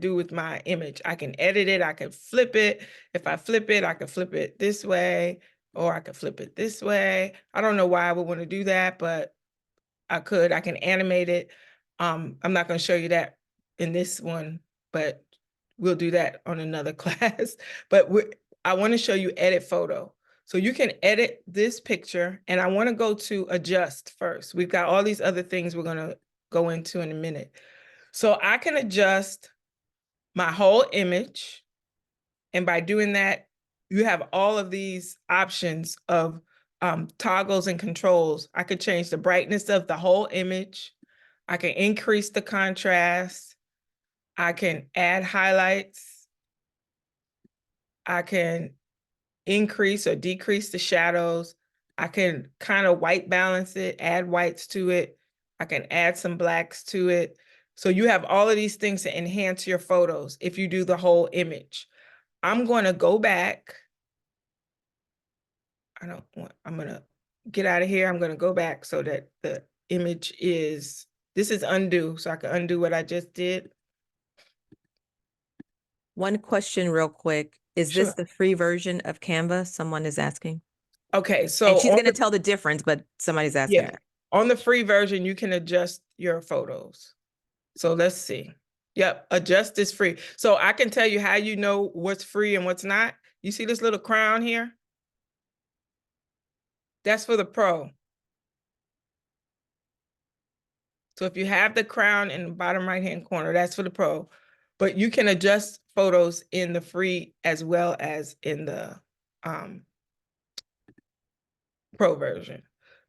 do with my image. I can edit it, I can flip it. If I flip it, I can flip it this way, or I could flip it this way. I don't know why I would want to do that, but I can animate it. I'm not going to show you that in this one, but we'll do that on another class. But I want to show you edit photo. So you can edit this picture, and I want to go to adjust first. We've got all these other things we're going to go into in a minute. So I can adjust my whole image. And by doing that, you have all of these options of toggles and controls. I could change the brightness of the whole image. I can increase the contrast. I can add highlights. I can increase or decrease the shadows. I can kind of white balance it, add whites to it. I can add some blacks to it. So you have all of these things to enhance your photos if you do the whole image. I'm going to go back. I'm going to get out of here. I'm going to go back so that the image this is undo, so I can undo what I just did. One question real quick. Is Sure. this the free version of Canva? Someone is asking. Okay, so and she's going to tell the difference, but somebody's asking. Yeah, on the free version, you can adjust your photos. So let's see. Yep, adjust is free. So I can tell you how you know what's free and what's not. You see this little crown here? That's for the pro. So if you have the crown in the bottom right-hand corner, that's for the pro. But you can adjust photos in the free as well as in the pro version.